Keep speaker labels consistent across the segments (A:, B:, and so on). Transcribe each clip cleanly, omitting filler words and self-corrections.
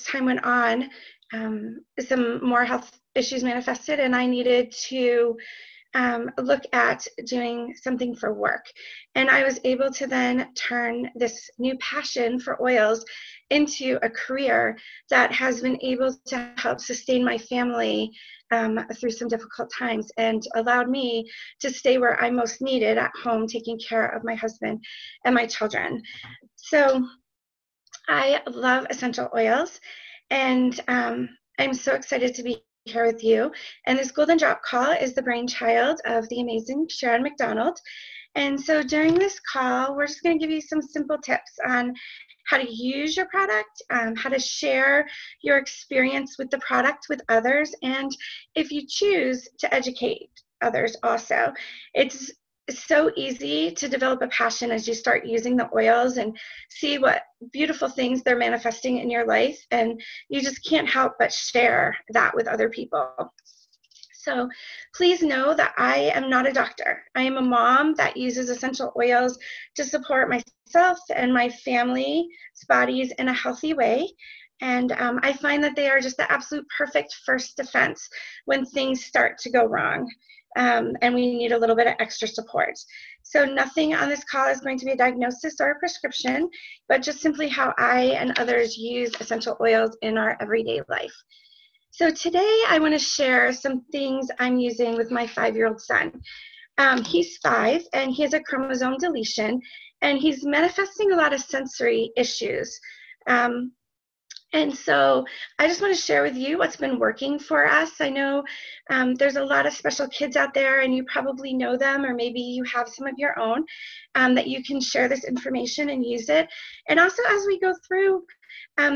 A: time went on, some more health issues manifested, and I needed to look at doing something for work. And I was able to then turn this new passion for oils into a career that has been able to help sustain my family through some difficult times, and allowed me to stay where I'm most needed, at home, taking care of my husband and my children. So I love essential oils, and I'm so excited to be here with you. And this Golden Drop Call is the brainchild of the amazing Sharon McDonald. And so during this call, we're just going to give you some simple tips on how to use your product, how to share your experience with the product with others, and if you choose to educate others also. It's so easy to develop a passion as you start using the oils and see what beautiful things they're manifesting in your life, and you just can't help but share that with other people. So please know that I am not a doctor. I am a mom that uses essential oils to support myself and my family's bodies in a healthy way. And I find that they are just the absolute perfect first defense when things start to go wrong. And we need a little bit of extra support. So nothing on this call is going to be a diagnosis or a prescription, but just simply how I and others use essential oils in our everyday life. So today I want to share some things I'm using with my 5-year-old son. He's 5 and he has a chromosome deletion, and he's manifesting a lot of sensory issues. And so I just want to share with you what's been working for us. I know there's a lot of special kids out there, and you probably know them, or maybe you have some of your own, that you can share this information and use it. And also, as we go through,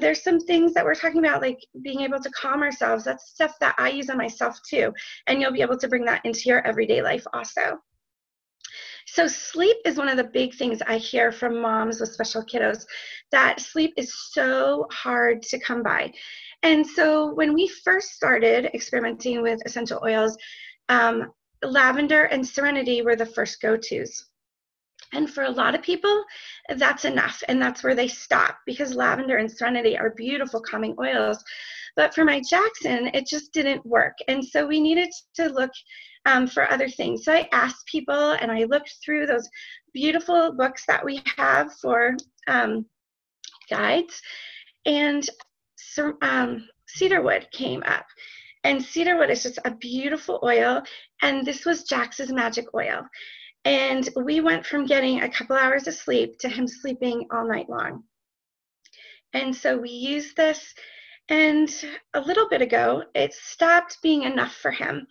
A: there's some things that we're talking about, like being able to calm ourselves. That's stuff that I use on myself too, and you'll be able to bring that into your everyday life also. So sleep is one of the big things I hear from moms with special kiddos, that sleep is so hard to come by. And so when we first started experimenting with essential oils, lavender and serenity were the first go-tos. And for a lot of people, that's enough, and that's where they stop, because lavender and serenity are beautiful calming oils. But for my Jackson, it just didn't work. And so we needed to look for other things. So I asked people, and I looked through those beautiful books that we have for guides, and cedarwood came up. And cedarwood is just a beautiful oil, and this was Jax's magic oil. And we went from getting a couple hours of sleep to him sleeping all night long. And so we used this, and a little bit ago, it stopped being enough for him.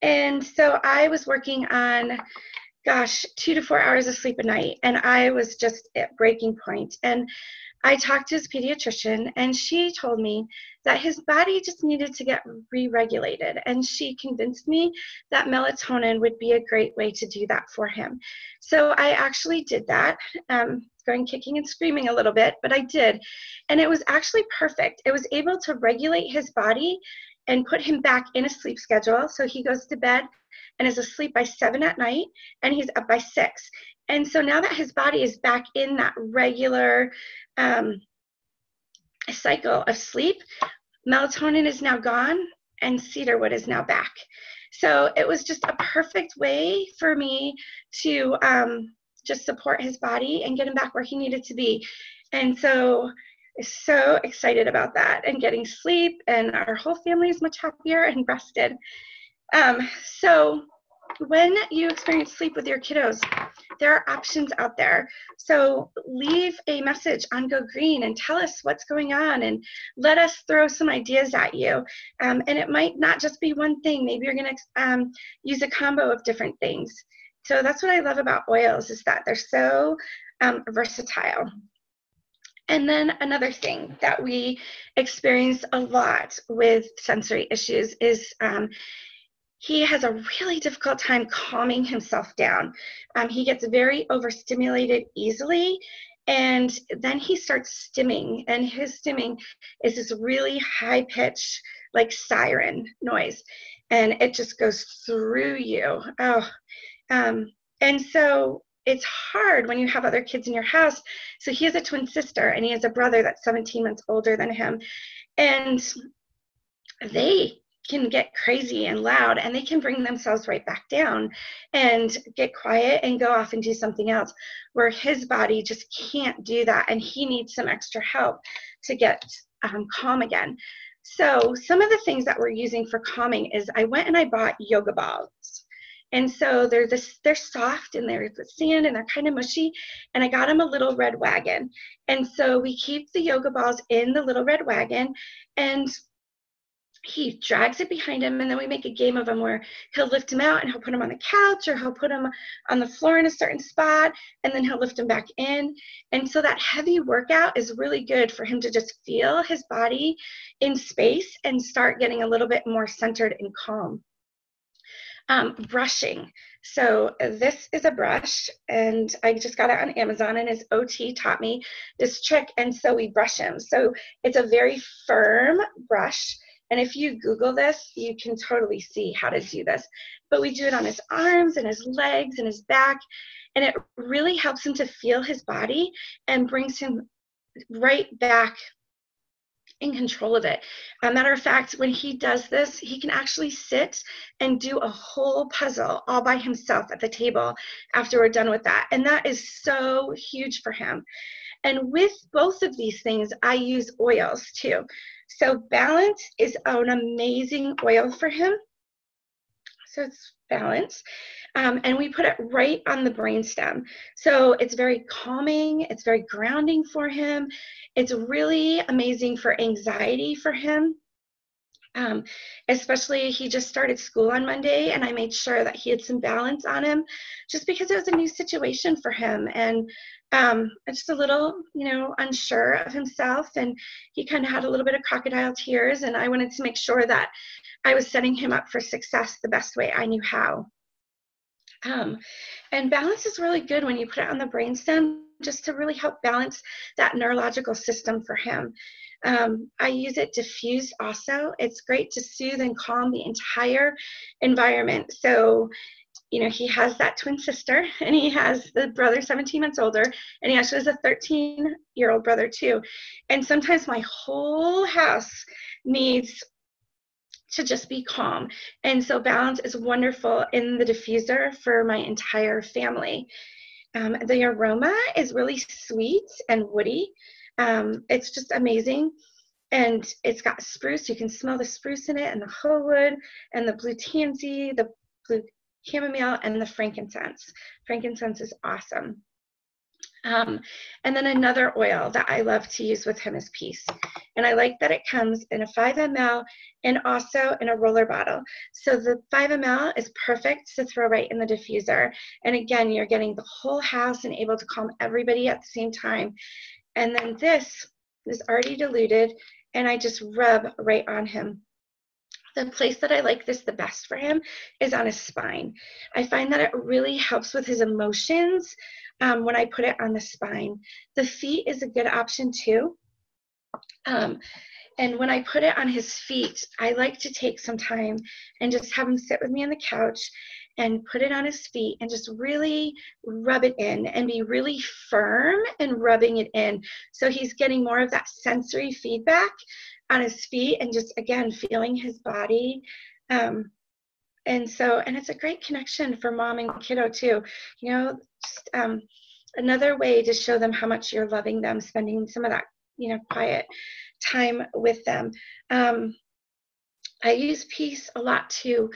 A: And so I was working on, 2 to 4 hours of sleep a night, and I was just at breaking point. And I talked to his pediatrician, and she told me that his body just needed to get re-regulated. And she convinced me that melatonin would be a great way to do that for him. So I actually did that, going kicking and screaming a little bit, but I did. And it was actually perfect. It was able to regulate his body and put him back in a sleep schedule. So he goes to bed and is asleep by 7 at night, and he's up by 6. And so now that his body is back in that regular cycle of sleep, melatonin is now gone and cedarwood is now back. So it was just a perfect way for me to just support his body and get him back where he needed to be. And so excited about that, and getting sleep, and our whole family is much happier and rested. So when you experience sleep with your kiddos, there are options out there. So leave a message on Go Green and tell us what's going on, and let us throw some ideas at you. And it might not just be one thing. Maybe you're going to use a combo of different things. So that's what I love about oils, is that they're so versatile. And then another thing that we experience a lot with sensory issues is he has a really difficult time calming himself down. He gets very overstimulated easily, and then he starts stimming, and his stimming is this really high pitch, like siren noise, and it just goes through you. And so it's hard when you have other kids in your house. So he has a twin sister, and he has a brother that's 17 months older than him. And they can get crazy and loud, and they can bring themselves right back down and get quiet and go off and do something else, where his body just can't do that, and he needs some extra help to get calm again. So some of the things that we're using for calming is I went and I bought yoga balls. And so they're soft, and they're the sand, and they're kind of mushy. And I got him a little red wagon. And so we keep the yoga balls in the little red wagon, and he drags it behind him, and then we make a game of him where he'll lift him out and he'll put him on the couch, or he'll put him on the floor in a certain spot, and then he'll lift him back in. And so that heavy workout is really good for him to just feel his body in space and start getting a little bit more centered and calm. Brushing. So this is a brush, and I just got it on Amazon, and his OT taught me this trick, and so we brush him. So it's a very firm brush. And if you Google this, you can totally see how to do this. But we do it on his arms and his legs and his back. And it really helps him to feel his body and brings him right back in control of it. As a matter of fact, when he does this, he can actually sit and do a whole puzzle all by himself at the table after we're done with that. And that is so huge for him. And with both of these things, I use oils too. So Balance is an amazing oil for him. So it's Balance. And we put it right on the brainstem. So it's very calming. It's very grounding for him. It's really amazing for anxiety for him. Especially he just started school on Monday, and I made sure that he had some Balance on him just because it was a new situation for him, and just a little, unsure of himself, and he kind of had a little bit of crocodile tears, and I wanted to make sure that I was setting him up for success the best way I knew how. And Balance is really good when you put it on the brainstem, just to really help balance that neurological system for him. I use it diffused also. It's great to soothe and calm the entire environment. So, he has that twin sister, and he has the brother 17 months older, and he actually has a 13-year-old brother too. And sometimes my whole house needs to just be calm. And so Balance is wonderful in the diffuser for my entire family. The aroma is really sweet and woody. It's just amazing. And it's got spruce. You can smell the spruce in it, and the hoewood, and the blue tansy, the blue chamomile, and the frankincense. Frankincense is awesome. And then another oil that I love to use with him is Peace. And I like that it comes in a 5 ml and also in a roller bottle. So the 5 ml is perfect to throw right in the diffuser. And again, you're getting the whole house and able to calm everybody at the same time. And then this is already diluted, and I just rub right on him. The place that I like this the best for him is on his spine. I find that it really helps with his emotions when I put it on the spine. The feet is a good option too. And when I put it on his feet, I like to take some time and just have him sit with me on the couch and put it on his feet and just really rub it in and be really firm and rubbing it in. So he's getting more of that sensory feedback on his feet and just, again, feeling his body. And it's a great connection for mom and kiddo too. Just another way to show them how much you're loving them, spending some of that, quiet time with them. I use Peace a lot too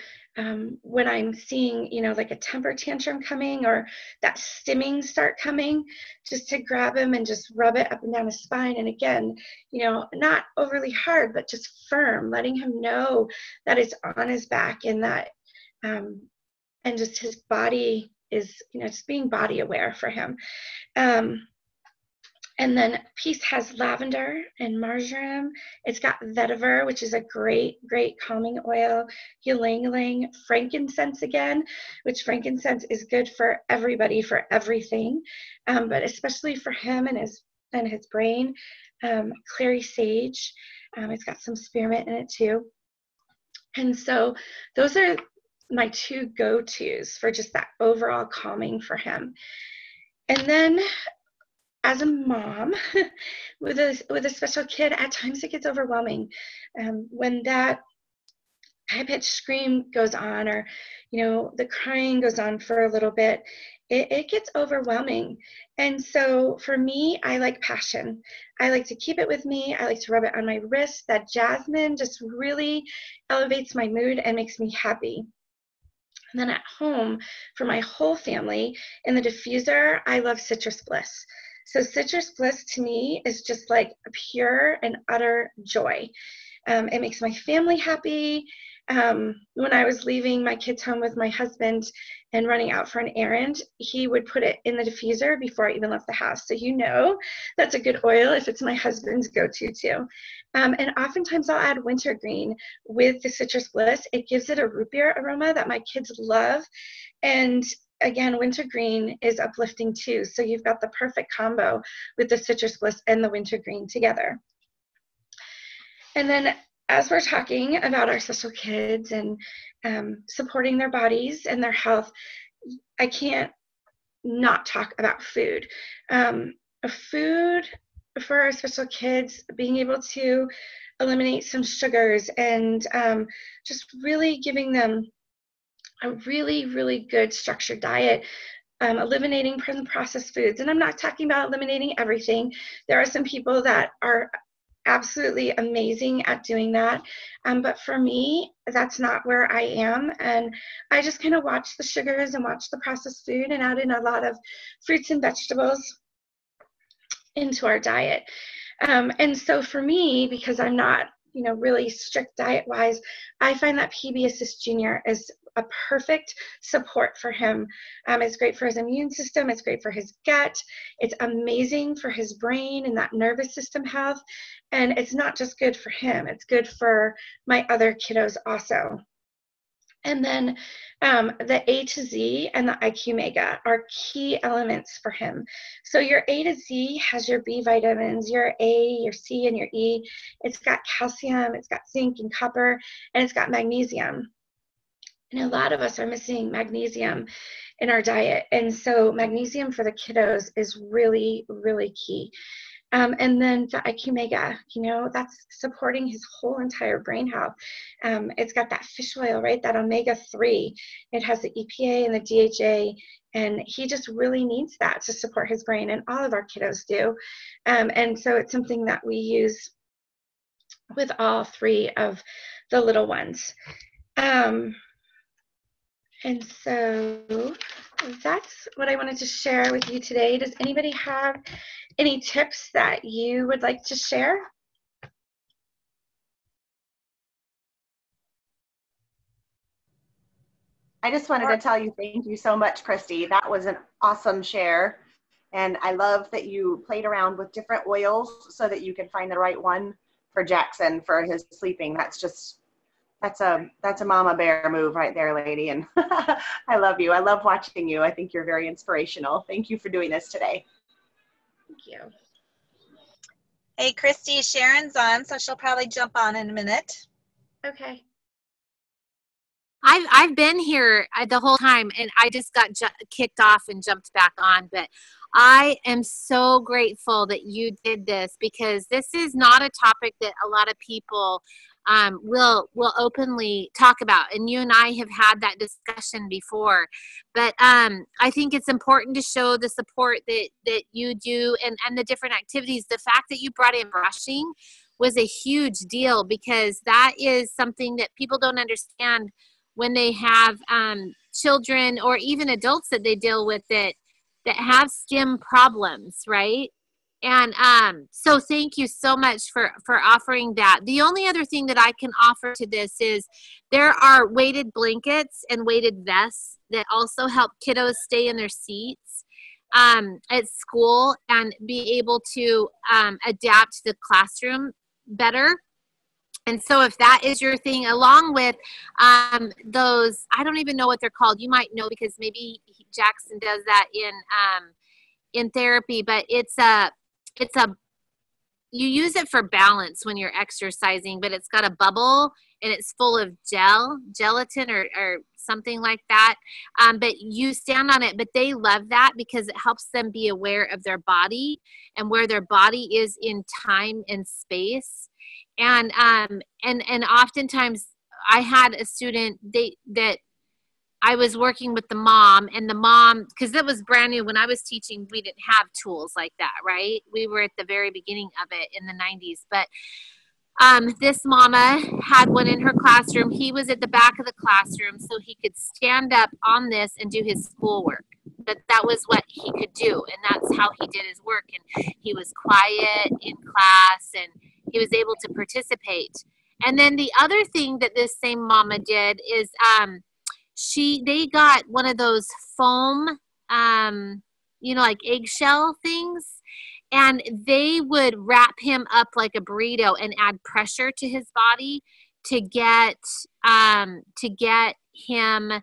A: when I'm seeing, like a temper tantrum coming or that stimming start coming, just to grab him and just rub it up and down his spine. And again, not overly hard, but just firm, letting him know that it's on his back, and that, and just his body is, just being body aware for him. And then Peace has lavender and marjoram. It's got vetiver, which is a great, great calming oil. Ylang-ylang, frankincense again, which frankincense is good for everybody, for everything, but especially for him and his brain. Clary sage. It's got some spearmint in it too. And so those are my two go-tos for just that overall calming for him. And then as a mom with a special kid, at times it gets overwhelming. When that high-pitched scream goes on, or the crying goes on for a little bit, it gets overwhelming. And so for me, I like passion. I like to keep it with me. I like to rub it on my wrist. That jasmine just really elevates my mood and makes me happy. And then at home, for my whole family, in the diffuser, I love Citrus Bliss. So Citrus Bliss to me is just like a pure and utter joy. It makes my family happy. When I was leaving my kids home with my husband and running out for an errand, he would put it in the diffuser before I even left the house. So that's a good oil if it's my husband's go-to too. And oftentimes I'll add wintergreen with the Citrus Bliss. It gives it a root beer aroma that my kids love. And again, wintergreen is uplifting too. So you've got the perfect combo with the Citrus Bliss and the wintergreen together. And then as we're talking about our special kids and supporting their bodies and their health, I can't not talk about food. Food for our special kids, being able to eliminate some sugars and just really giving them a really, really good structured diet. Eliminating processed foods. And I'm not talking about eliminating everything. There are some people that are absolutely amazing at doing that. But for me, that's not where I am. And I just kind of watch the sugars and watch the processed food and add in a lot of fruits and vegetables into our diet. And so for me, because I'm not, really strict diet-wise, I find that PB Assist Junior is a perfect support for him. It's great for his immune system. It's great for his gut. It's amazing for his brain and that nervous system health. And it's not just good for him. It's good for my other kiddos also. And then the A to Z and the IQ Mega are key elements for him. So your A to Z has your B vitamins, your A, your C, and your E. It's got calcium, it's got zinc and copper, and it's got magnesium. And a lot of us are missing magnesium in our diet. And so magnesium for the kiddos is really, really key. And then the IQ Mega, that's supporting his whole entire brain health. It's got that fish oil, right? That omega-3. It has the EPA and the DHA, and he just really needs that to support his brain, and all of our kiddos do. And so it's something that we use with all three of the little ones. And so that's what I wanted to share with you today. Does anybody have any tips that you would like to share?
B: I just wanted to tell you thank you so much, Christy. That was an awesome share. And I love that you played around with different oils so that you can find the right one for Jackson for his sleeping. That's a mama bear move right there, lady. And I love you. I love watching you. I think you're very inspirational. Thank you for doing this today.
A: Thank you.
C: Hey, Christy, Sharon's on, so she'll probably jump on in a minute.
A: Okay.
D: I've been here the whole time, and I just got kicked off and jumped back on. But I am so grateful that you did this, because this is not a topic that a lot of people will openly talk about. And you and I have had that discussion before. But I think it's important to show the support that you do and the different activities. The fact that you brought in brushing was a huge deal, because that is something that people don't understand when they have children or even adults that they deal with that have skin problems, right? And so thank you so much for offering that. The only other thing that I can offer to this is there are weighted blankets and weighted vests that also help kiddos stay in their seats at school and be able to adapt to the classroom better. And so if that is your thing, along with those, I don't even know what they're called. You might know, because maybe Jackson does that in therapy, but it's a you use it for balance when you're exercising, but it's got a bubble and it's full of gelatin or something like that. But you stand on it, but they love that because it helps them be aware of their body and where their body is in time and space. And oftentimes I had a student that I was working with the mom, and the mom, because it was brand new when I was teaching, we didn't have tools like that, right? We were at the very beginning of it in the 90s. But this mama had one in her classroom. He was at the back of the classroom, so he could stand up on this and do his schoolwork. But that was what he could do, and that's how he did his work. And he was quiet in class, and he was able to participate. And then the other thing that this same mama did is they got one of those foam, like eggshell things, and they would wrap him up like a burrito and add pressure to his body to get him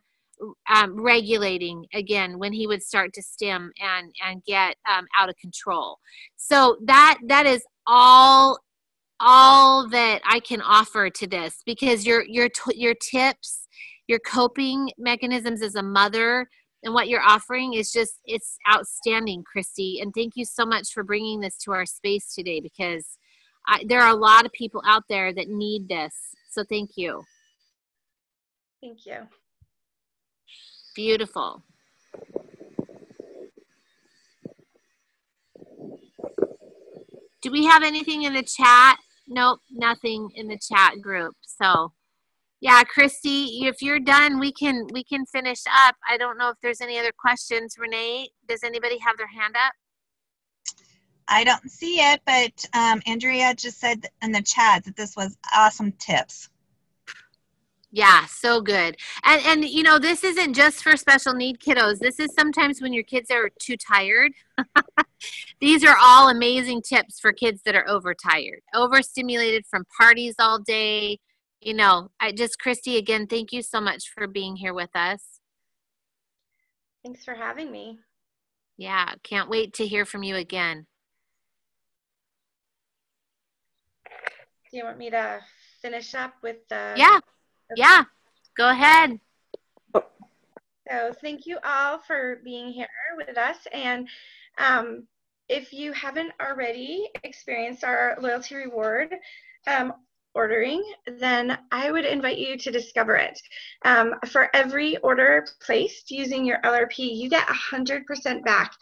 D: regulating again when he would start to stim and get out of control. So that is all that I can offer to this, because your tips, your coping mechanisms as a mother, and what you're offering is just, it's outstanding, Christy. And thank you so much for bringing this to our space today, because there are a lot of people out there that need this. So thank you.
A: Thank you.
D: Beautiful. Do we have anything in the chat? Nope, nothing in the chat group. So yeah, Christy, if you're done, we can finish up. I don't know if there's any other questions. Renee, does anybody have their hand up?
C: I don't see it, but Andrea just said in the chat that this was awesome tips.
D: Yeah, so good. And this isn't just for special need kiddos. This is sometimes when your kids are too tired. These are all amazing tips for kids that are overtired, overstimulated from parties all day. Christy, again, thank you so much for being here with us.
A: Thanks for having me.
D: Yeah, can't wait to hear from you again.
A: Do you want me to finish up with the...
D: Yeah, yeah, go ahead.
A: So thank you all for being here with us. And if you haven't already experienced our loyalty reward ordering, then I would invite you to discover it. For every order placed using your LRP, you get 100% back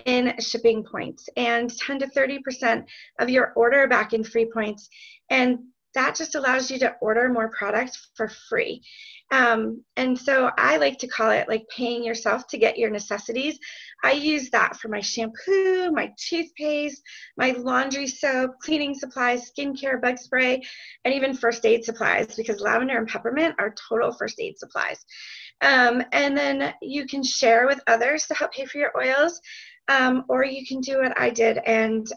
A: in shipping points and 10 to 30% of your order back in free points. And that just allows you to order more products for free. And so I like to call it like paying yourself to get your necessities. I use that for my shampoo, my toothpaste, my laundry soap, cleaning supplies, skincare, bug spray, and even first aid supplies, because lavender and peppermint are total first aid supplies. And then you can share with others to help pay for your oils. Or you can do what I did and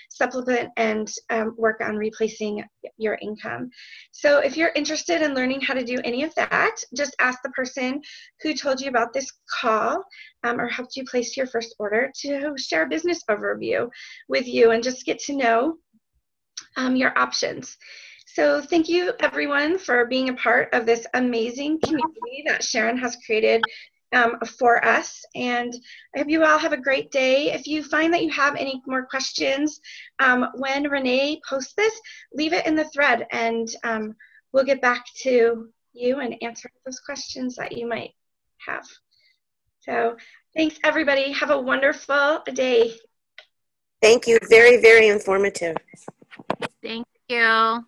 A: supplement and work on replacing your income. So if you're interested in learning how to do any of that, just ask the person who told you about this call or helped you place your first order to share a business overview with you and just get to know your options. So thank you, everyone, for being a part of this amazing community that Sharon has created for us, and I hope you all have a great day. If you find that you have any more questions when Renee posts this, leave it in the thread, and we'll get back to you and answer those questions that you might have. So thanks, everybody. Have a wonderful day.
E: Thank you. Very, very informative.
D: Thank you.